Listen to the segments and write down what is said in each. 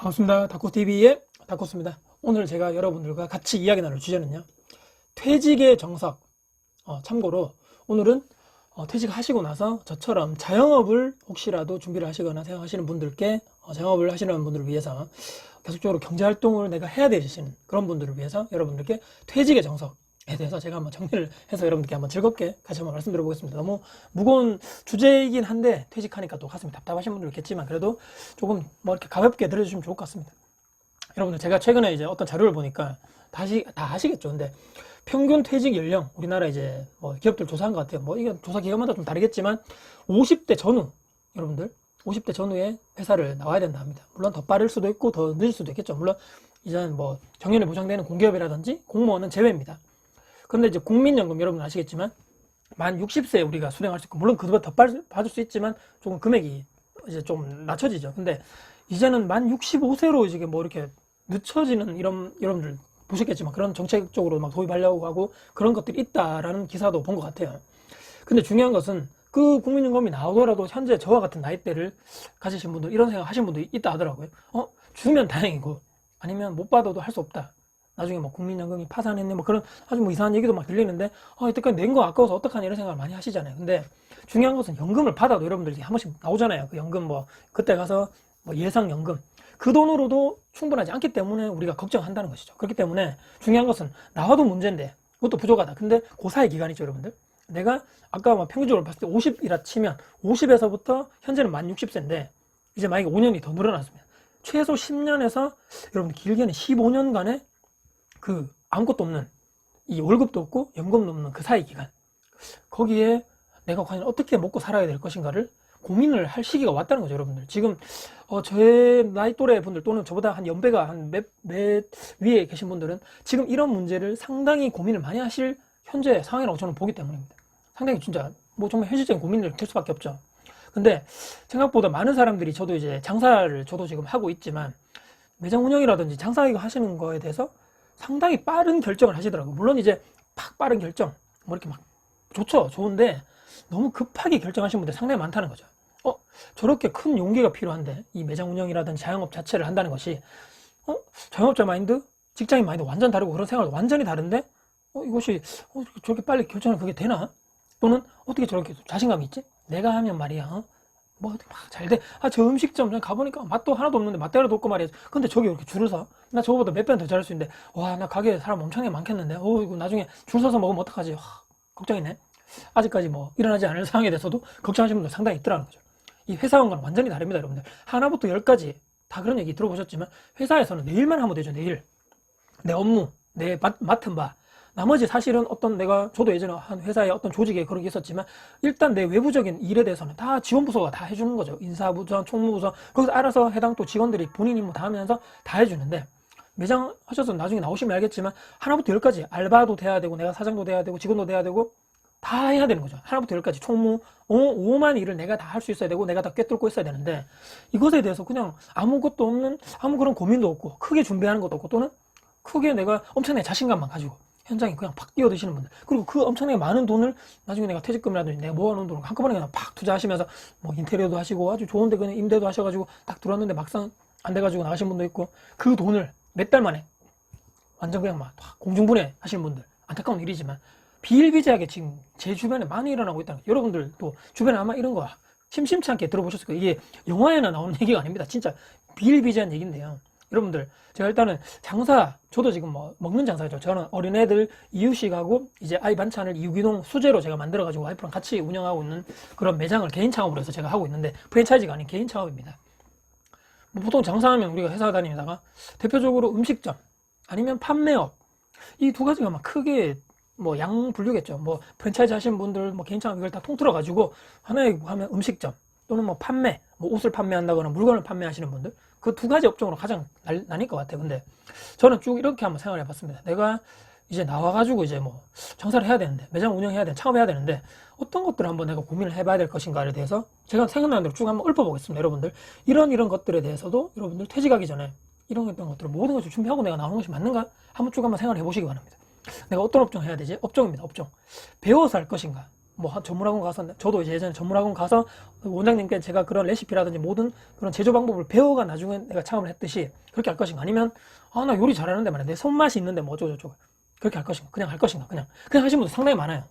반갑습니다. 다코TV의 다코스입니다. 오늘 제가 여러분들과 같이 이야기 나눌 주제는요, 퇴직의 정석. 참고로 오늘은 퇴직하시고 나서 저처럼 자영업을 혹시라도 준비를 하시거나 생각하시는 분들께, 자영업을 하시는 분들을 위해서 계속적으로 경제활동을 내가 해야 되시는 그런 분들을 위해서 여러분들께 퇴직의 정석에 대해서 제가 한번 정리를 해서 여러분들께 한번 즐겁게 같이 한번 말씀드려 보겠습니다. 너무 무거운 주제이긴 한데 퇴직하니까 또 가슴이 답답하신 분들 있겠지만 그래도 조금 뭐 이렇게 가볍게 들어주시면 좋을 것 같습니다. 여러분들, 제가 최근에 이제 어떤 자료를 보니까 다시 다 아시겠죠? 근데 평균 퇴직 연령, 우리나라 이제 뭐 기업들 조사한 것 같아요. 뭐 이건 조사 기간마다 좀 다르겠지만 50대 전후, 여러분들 50대 전후에 회사를 나와야 된다 합니다. 물론 더 빠를 수도 있고 더 늦을 수도 있겠죠. 물론 이제는 뭐 정년에 보장되는 공기업이라든지 공무원은 제외입니다. 그런데 이제 국민연금, 여러분 아시겠지만 만 60세에 우리가 수령할 수 있고, 물론 그보다 더 빨리 받을 수 있지만 조금 금액이 이제 좀 낮춰지죠. 근데 이제는 만 65세로 이제 뭐 이렇게 늦춰지는, 이런, 여러분들 보셨겠지만 그런 정책적으로 막 도입하려고 하고 그런 것들이 있다라는 기사도 본 것 같아요. 근데 중요한 것은 그 국민연금이 나오더라도 현재 저와 같은 나이대를 가지신 분들, 이런 생각 하신 분들이 있다 하더라고요. 주면 다행이고 아니면 못 받아도 할 수 없다. 나중에 뭐 국민연금이 파산했네 뭐 그런 아주 뭐 이상한 얘기도 막 들리는데, 이때까지 낸 거 아까워서 어떡하냐 이런 생각을 많이 하시잖아요. 근데 중요한 것은 연금을 받아도, 여러분들 한 번씩 나오잖아요. 그 연금 뭐 그때 가서 뭐 예상연금, 그 돈으로도 충분하지 않기 때문에 우리가 걱정한다는 것이죠. 그렇기 때문에 중요한 것은 나와도 문제인데 그것도 부족하다. 근데 그 사이 기간이죠, 여러분들. 내가 아까 뭐 평균적으로 봤을 때 50이라 치면 50에서부터 현재는 만 60세인데 이제 만약에 5년이 더 늘어났습니다. 최소 10년에서 여러분들 길게는 15년간의 그 아무것도 없는, 이 월급도 없고 연금도 없는 그 사이 기간, 거기에 내가 과연 어떻게 먹고 살아야 될 것인가를 고민을 할 시기가 왔다는 거죠, 여러분들. 지금 제 나이 또래 분들 또는 저보다 한 연배가 한 몇 위에 계신 분들은 지금 이런 문제를 상당히 고민을 많이 하실 현재 상황이라고 저는 보기 때문입니다. 상당히 진짜 뭐 정말 현실적인 고민을 될 수밖에 없죠. 근데 생각보다 많은 사람들이, 저도 이제 장사를 저도 지금 하고 있지만 매장 운영이라든지 장사 하시는 거에 대해서 상당히 빠른 결정을 하시더라고요. 물론 이제 팍 빠른 결정 뭐 이렇게 막 좋죠, 좋은데 너무 급하게 결정하신 분들 상당히 많다는 거죠. 저렇게 큰 용기가 필요한데 이 매장 운영이라든지 자영업 자체를 한다는 것이, 자영업자 마인드, 직장인 마인드 완전 다르고 그런 생활도 완전히 다른데 이것이 저렇게 빨리 결정을 그게 되나? 또는 어떻게 저렇게 자신감이 있지? 내가 하면 말이야 뭐 막 잘 돼. 저 음식점 가보니까 맛도 하나도 없는데 맛대로도 없고 말이야. 근데 저기 이렇게 줄을 서? 나 저거보다 몇 배 더 잘할 수 있는데, 와, 나 가게에 사람 엄청나게 많겠는데, 이거 나중에 줄 서서 먹으면 어떡하지? 걱정이네. 아직까지 뭐 일어나지 않을 상황에 대해서도 걱정하시는 분들 상당히 있더라는 거죠. 이 회사원과는 완전히 다릅니다, 여러분들. 하나부터 열까지 다 그런 얘기 들어보셨지만 회사에서는 내 일만 하면 되죠. 내 일, 내 업무, 내 맡은 바. 나머지 사실은 저도 예전에 한 회사의 어떤 조직에 그런 게 있었지만 일단 내 외부적인 일에 대해서는 다 지원부서가 다 해주는 거죠. 인사부서, 총무부서, 거기서 알아서 해당 또 직원들이 본인 임무 다 하면서 다 해주는데, 매장 하셔서 나중에 나오시면 알겠지만 하나부터 열까지 알바도 돼야 되고 내가 사장도 돼야 되고 직원도 돼야 되고 다 해야 되는 거죠. 하나부터 열까지 총무, 오만 일을 내가 다 할 수 있어야 되고 내가 다 꿰뚫고 있어야 되는데, 이것에 대해서 그냥 아무것도 없는, 아무 그런 고민도 없고 크게 준비하는 것도 없고 또는 크게 내가 엄청나게 자신감만 가지고 현장에 그냥 팍 뛰어드시는 분들, 그리고 그 엄청나게 많은 돈을 나중에 내가 퇴직금이라든지 내가 모아놓은 돈을 한꺼번에 그냥 팍 투자하시면서 뭐 인테리어도 하시고 아주 좋은데 그냥 임대도 하셔가지고 딱 들어왔는데 막상 안 돼가지고 나가신 분도 있고, 그 돈을 몇 달 만에 완전 그냥 막 공중분해 하시는 분들, 안타까운 일이지만 비일비재하게 지금 제 주변에 많이 일어나고 있다는 거예요. 여러분들도 주변에 아마 이런 거 심심치 않게 들어보셨을 거예요. 이게 영화에나 나오는 얘기가 아닙니다. 진짜 비일비재한 얘기인데요. 여러분들, 제가 일단은 장사, 저도 지금 뭐 먹는 장사죠. 저는 어린애들 이유식하고 이제 아이 반찬을 유기농 수제로 제가 만들어가지고 와이프랑 같이 운영하고 있는 그런 매장을 개인 창업으로 해서 제가 하고 있는데, 프랜차이즈가 아닌 개인 창업입니다. 뭐 보통 장사하면 우리가 회사 다니다가 대표적으로 음식점 아니면 판매업, 이 두 가지가 막 크게 뭐 양 분류겠죠. 뭐 프랜차이즈 하시는 분들, 뭐 개인 창업 이걸 다 통틀어 가지고 하나에 하면 음식점 또는 뭐 판매, 뭐 옷을 판매한다거나 물건을 판매하시는 분들, 그 두 가지 업종으로 가장 나뉠 것 같아요. 근데 저는 쭉 이렇게 한번 생각을 해봤습니다. 내가 이제 나와가지고 이제 뭐 장사를 해야 되는데, 매장 운영해야 되는데, 창업해야 되는데 어떤 것들을 한번 내가 고민을 해봐야 될 것인가에 대해서 제가 생각나는 대로 쭉 한번 읊어보겠습니다. 여러분들, 이런 것들에 대해서도 여러분들 퇴직하기 전에 이런 것들을 모든 것을 준비하고 내가 나오는 것이 맞는가 한번 쭉 한번 생각을 해보시기 바랍니다. 내가 어떤 업종 해야 되지? 업종입니다. 업종. 배워서 할 것인가? 뭐 전문학원 가서, 저도 이제 예전에 전문학원 가서 원장님께 제가 그런 레시피라든지 모든 그런 제조 방법을 배워가 나중에 내가 창업을 했듯이 그렇게 할 것인가, 아니면 나 요리 잘하는데 말이야, 내 손맛이 있는데 뭐 어쩌고저쩌고 그렇게 할 것인가, 그냥 할 것인가, 그냥 하시는 분들 상당히 많아요.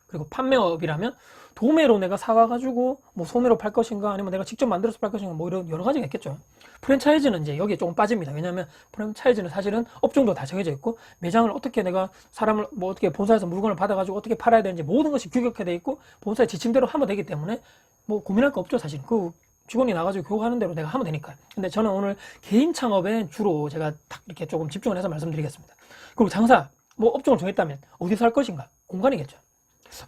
그리고 판매업이라면 도매로 내가 사와가지고 뭐 소매로 팔 것인가, 아니면 내가 직접 만들어서 팔 것인가, 뭐 이런 여러 가지가 있겠죠. 프랜차이즈는 이제 여기에 조금 빠집니다. 왜냐하면 프랜차이즈는 사실은 업종도 다 정해져 있고, 매장을 어떻게 내가 사람을 뭐 어떻게 본사에서 물건을 받아가지고 어떻게 팔아야 되는지 모든 것이 규격화되어 있고 본사의 지침대로 하면 되기 때문에 뭐 고민할 거 없죠. 사실 그 직원이 나가지고 그거 하는 대로 내가 하면 되니까. 근데 저는 오늘 개인 창업에 주로 제가 딱 이렇게 조금 집중을 해서 말씀드리겠습니다. 그리고 장사, 뭐 업종을 정했다면 어디서 할 것인가, 공간이겠죠.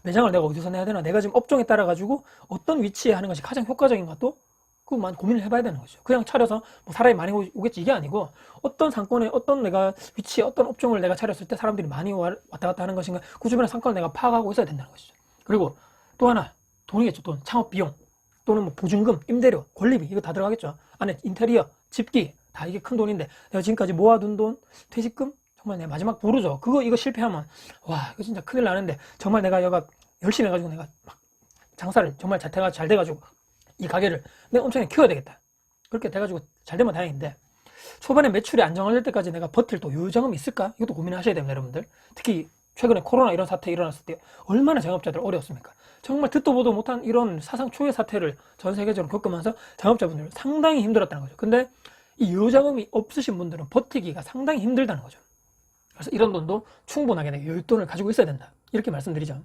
매장을 내가 어디서 내야 되나, 내가 지금 업종에 따라 가지고 어떤 위치에 하는 것이 가장 효과적인가, 또 그만 고민을 해봐야 되는 거죠. 그냥 차려서 뭐 사람이 많이 오겠지 이게 아니고, 어떤 상권에 어떤 내가 위치에 어떤 업종을 내가 차렸을 때 사람들이 많이 왔다 갔다 하는 것인가, 그 주변의 상권을 내가 파악하고 있어야 된다는 것이죠. 그리고 또 하나, 돈이겠죠. 돈, 창업 비용, 또는 뭐 보증금, 임대료, 권리비, 이거 다 들어가겠죠. 안에 인테리어, 집기, 다 이게 큰 돈인데 내가 지금까지 모아둔 돈, 퇴직금, 정말 내 마지막 보루죠. 이거 실패하면 와, 이거 진짜 큰일 나는데, 정말 내가 여가 열심히 해가지고 내가 막 장사를 정말 잘 돼가지고 이 가게를 내가 엄청 키워야 되겠다, 그렇게 돼가지고 잘 되면 다행인데, 초반에 매출이 안정화될 때까지 내가 버틸 또 요자금이 있을까, 이것도 고민하셔야 됩니다, 여러분들. 특히 최근에 코로나 이런 사태 일어났을 때 얼마나 자영업자들 어려웠습니까? 정말 듣도 보도 못한 이런 사상 초유의 사태를 전 세계적으로 겪으면서 자영업자분들 상당히 힘들었다는 거죠. 근데 이 요자금이 없으신 분들은 버티기가 상당히 힘들다는 거죠. 그래서 이런 돈도 충분하게 내가 여윳돈을 가지고 있어야 된다, 이렇게 말씀드리죠.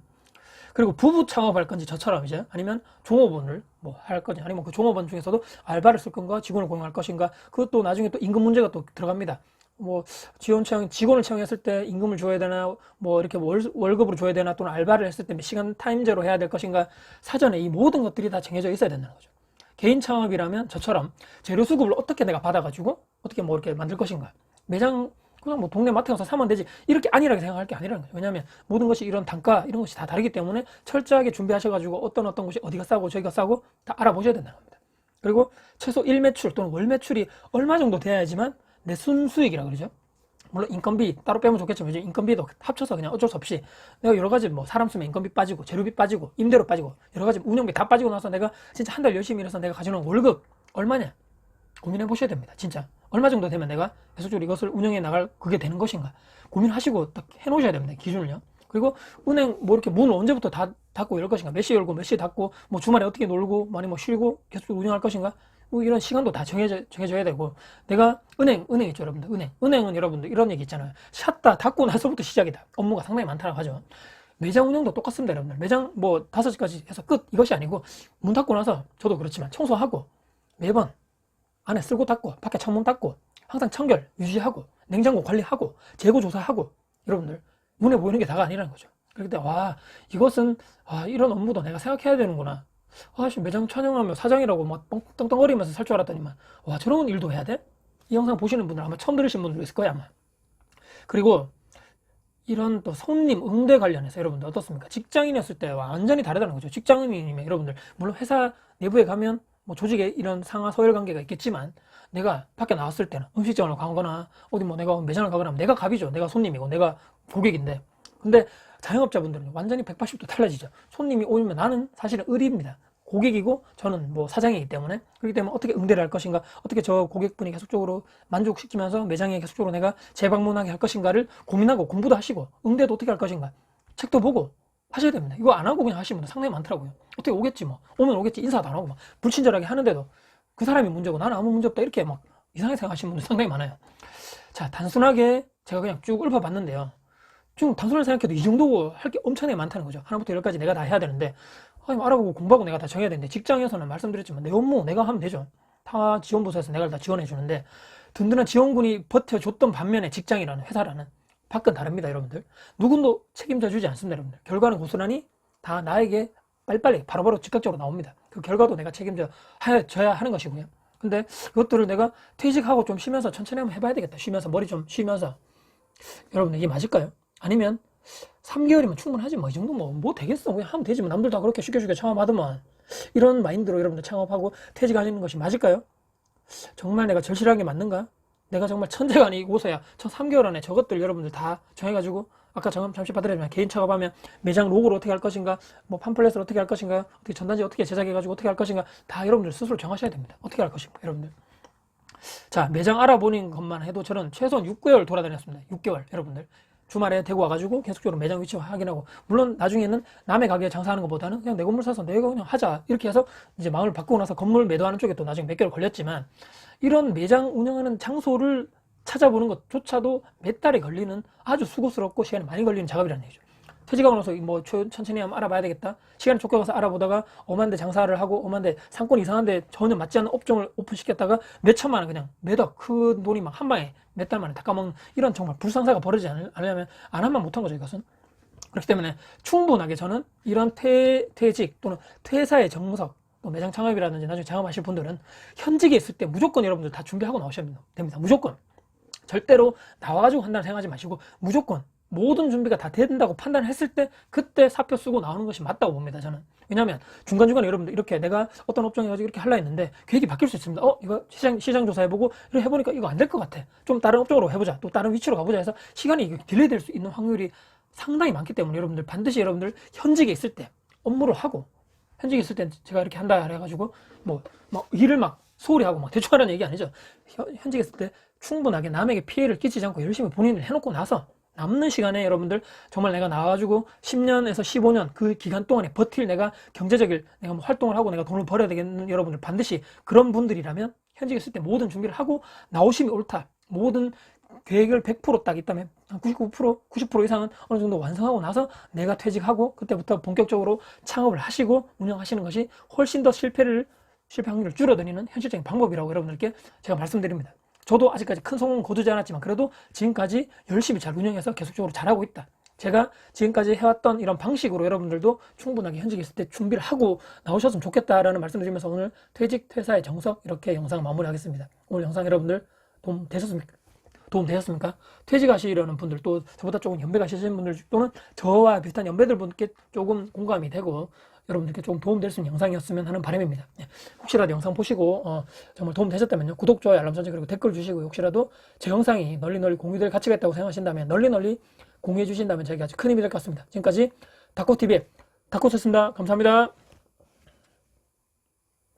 그리고 부부 창업할 건지 저처럼 이제, 아니면 종업원을 뭐 할 건지, 아니면 그 종업원 중에서도 알바를 쓸 건가, 직원을 고용할 것인가, 그것도 나중에 또 임금 문제가 또 들어갑니다. 뭐 직원을 채용했을 때 임금을 줘야 되나, 뭐 이렇게 월급으로 줘야 되나, 또는 알바를 했을 때 몇 시간 타임제로 해야 될 것인가, 사전에 이 모든 것들이 다 정해져 있어야 된다는 거죠. 개인 창업이라면 저처럼 재료 수급을 어떻게 내가 받아가지고 어떻게 뭐 이렇게 만들 것인가, 매장 그냥 뭐 동네 마트 가서 사면 되지, 이렇게 안일하게 생각할 게 아니라는 거죠. 왜냐하면 모든 것이 이런 단가 이런 것이 다 다르기 때문에 철저하게 준비하셔가지고 어떤 곳이 어디가 싸고 저기가 싸고 다 알아보셔야 된다는 겁니다. 그리고 최소 1매출 또는 월 매출이 얼마 정도 돼야지만 내 순수익이라 그러죠. 물론 인건비 따로 빼면 좋겠지만 요즘 인건비도 합쳐서 그냥 어쩔 수 없이 내가 여러 가지 뭐 사람 쓰면 인건비 빠지고 재료비 빠지고 임대료 빠지고 여러 가지 운영비 다 빠지고 나서 내가 진짜 한 달 열심히 일해서 내가 가져오는 월급 얼마냐 고민해 보셔야 됩니다. 진짜 얼마 정도 되면 내가 계속적으로 이것을 운영해 나갈 그게 되는 것인가 고민하시고 딱 해놓으셔야 됩니다. 기준을요. 그리고 은행 뭐 이렇게 문을 언제부터 닫고 열 것인가, 몇 시에 열고 몇 시에 닫고, 뭐 주말에 어떻게 놀고 많이 뭐 쉬고 계속 운영할 것인가, 뭐 이런 시간도 다 정해져야 되고, 내가 은행 있죠 여러분들. 은행은 여러분들 이런 얘기 있잖아요. 샷다 닫고 나서부터 시작이다. 업무가 상당히 많다고 하죠. 매장 운영도 똑같습니다 여러분들. 매장 뭐 5시까지 해서 끝 이것이 아니고, 문 닫고 나서 저도 그렇지만 청소하고, 매번 안에 쓸고 닫고 밖에 창문 닫고 항상 청결 유지하고 냉장고 관리하고 재고 조사하고, 여러분들 눈에 보이는 게 다가 아니라는 거죠. 그렇기 때문에 와, 이것은 이런 업무도 내가 생각해야 되는구나. 지금 매장 촬영하며 사장이라고 막 떵떵거리면서 살 줄 알았더니만 와, 저런 일도 해야 돼? 이 영상 보시는 분들 아마 처음 들으신 분들 있을 거예요 아마. 그리고 이런 또 손님 응대 관련해서 여러분들 어떻습니까? 직장인이었을 때 완전히 다르다는 거죠. 직장인이면 여러분들 물론 회사 내부에 가면 뭐 조직에 이런 상하 서열 관계가 있겠지만, 내가 밖에 나왔을 때는 음식점을 가거나 어디 뭐 내가 매장을 가거나 하면 내가 갑이죠. 내가 손님이고 내가 고객인데, 근데 자영업자분들은 완전히 180도 달라지죠. 손님이 오면 나는 사실은 을입니다. 고객이고 저는 뭐 사장이기 때문에. 그렇기 때문에 어떻게 응대를 할 것인가, 어떻게 저 고객분이 계속적으로 만족시키면서 매장에 계속적으로 내가 재방문하게 할 것인가를 고민하고, 공부도 하시고 응대도 어떻게 할 것인가 책도 보고 하셔야 됩니다. 이거 안 하고 그냥 하시는 분들 상당히 많더라고요. 어떻게 오겠지, 뭐 오면 오겠지, 인사도 안 하고 막 불친절하게 하는데도 그 사람이 문제고 나는 아무 문제 없다, 이렇게 막 이상하게 생각하시는 분들 상당히 많아요. 자, 단순하게 제가 그냥 쭉 읊어봤는데요. 좀 단순하게 생각해도 이 정도 할 게 엄청나게 많다는 거죠. 하나부터 열까지 내가 다 해야 되는데, 알아보고 공부하고 내가 다 정해야 되는데, 직장에서는 말씀드렸지만 내 업무 내가 하면 되죠. 타 지원부서에서 내가 다 지원해 주는데, 든든한 지원군이 버텨줬던 반면에 직장이라는 회사라는 밖은 다릅니다 여러분들. 누군도 책임져 주지 않습니다 여러분들. 결과는 고스란히 다 나에게 빨리빨리 바로바로 즉각적으로 나옵니다. 그 결과도 내가 책임져야 하는 것이고요. 근데 이것들을 내가 퇴직하고 좀 쉬면서 천천히 한번 해봐야 되겠다. 쉬면서 머리 좀 쉬면서. 여러분 이게 맞을까요? 아니면 3개월이면 충분하지 뭐 이 정도 뭐 되겠어, 그냥 하면 되지 뭐 남들 다 그렇게 쉽게 창업하더만, 이런 마인드로 여러분들 창업하고 퇴직하시는 것이 맞을까요? 정말 내가 절실하게 맞는가? 내가 정말 천재가 아니고서야 저 3개월 안에 저것들 여러분들 다 정해가지고 아까 잠시 봐드렸지만 개인 작업하면 매장 로고를 어떻게 할 것인가, 뭐 팜플렛을 어떻게 할 것인가, 어떻게 전단지 어떻게 제작해가지고 어떻게 할 것인가 다 여러분들 스스로 정하셔야 됩니다. 어떻게 할 것인가 여러분들. 자, 매장 알아보는 것만 해도 저는 최소한 6개월 돌아다녔습니다. 6개월 여러분들. 주말에 대구 와가지고 계속적으로 매장 위치 확인하고, 물론 나중에는 남의 가게에 장사하는 것보다는 그냥 내 건물 사서 내가 그냥 하자 이렇게 해서 이제 마음을 바꾸고 나서 건물 매도하는 쪽에 또 나중에 몇 개월 걸렸지만, 이런 매장 운영하는 장소를 찾아보는 것조차도 몇 달이 걸리는 아주 수고스럽고 시간이 많이 걸리는 작업이라는 얘기죠. 퇴직하고 나서 뭐 천천히 한번 알아봐야 되겠다, 시간이 쫓겨가서 알아보다가 엄한데 장사를 하고 엄한데 상권 이상한데 전혀 맞지 않는 업종을 오픈시켰다가 몇 천만 원 그냥 매덕 큰 돈이 막 한 방에 몇 달 만에 다 까먹는 이런 정말 불상사가 벌어지지 않으려면 안 하면 못한 거죠, 이것은. 그렇기 때문에 충분하게 저는 이런 퇴직 또는 퇴사의 정석, 또 매장 창업이라든지 나중에 창업하실 분들은 현직에 있을 때 무조건 여러분들 다 준비하고 나오셔야 됩니다. 무조건. 절대로 나와가지고 한다는 생각하지 마시고 무조건 모든 준비가 다 된다고 판단했을 때 그때 사표 쓰고 나오는 것이 맞다고 봅니다, 저는. 왜냐하면 중간중간에 여러분들 이렇게 내가 어떤 업종에 가지고 이렇게 하려 했는데 계획이 바뀔 수 있습니다. 이거 시장 조사해보고 이렇게 해보니까 이거 안 될 것 같아, 좀 다른 업종으로 해보자, 또 다른 위치로 가보자 해서 시간이 딜레이 될 수 있는 확률이 상당히 많기 때문에 여러분들 반드시 여러분들 현직에 있을 때 업무를 하고, 현직에 있을 때 제가 이렇게 한다 해가지고 뭐 일을 막 소홀히 하고 막 대충 하라는 얘기 아니죠. 현직에 있을 때 충분하게 남에게 피해를 끼치지 않고 열심히 본인을 해놓고 나서 남는 시간에 여러분들 정말 내가 나와가지고 10년에서 15년 그 기간 동안에 버틸 내가 경제적인 내가 뭐 활동을 하고 내가 돈을 벌어야 되겠는 여러분들, 반드시 그런 분들이라면 현직에 있을 때 모든 준비를 하고 나오심이 옳다, 모든 계획을 100%딱 있다면 한 99%, 90% 이상은 어느 정도 완성하고 나서 내가 퇴직하고 그때부터 본격적으로 창업을 하시고 운영하시는 것이 훨씬 더 실패 확률을 줄어드리는 현실적인 방법이라고 여러분들께 제가 말씀드립니다. 저도 아직까지 큰 성공은 거두지 않았지만 그래도 지금까지 열심히 잘 운영해서 계속적으로 잘하고 있다. 제가 지금까지 해왔던 이런 방식으로 여러분들도 충분하게 현직에 있을 때 준비를 하고 나오셨으면 좋겠다라는 말씀을 드리면서 오늘 퇴직, 퇴사의 정석 이렇게 영상 마무리하겠습니다. 오늘 영상 여러분들 도움 되셨습니까? 퇴직하시려는 분들, 또 저보다 조금 연배가 있으신 분들 또는 저와 비슷한 연배들 분께 조금 공감이 되고 여러분들께 조금 도움될 수 있는 영상이었으면 하는 바람입니다. 혹시라도 영상 보시고 정말 도움 되셨다면요, 구독, 좋아요, 알람 설정 그리고 댓글 주시고, 혹시라도 제 영상이 널리 공유될 가치가 있다고 생각하신다면 널리 공유해 주신다면 저에게 아주 큰 힘이 될 것 같습니다. 지금까지 닥코TV의 닥코였습니다. 감사합니다.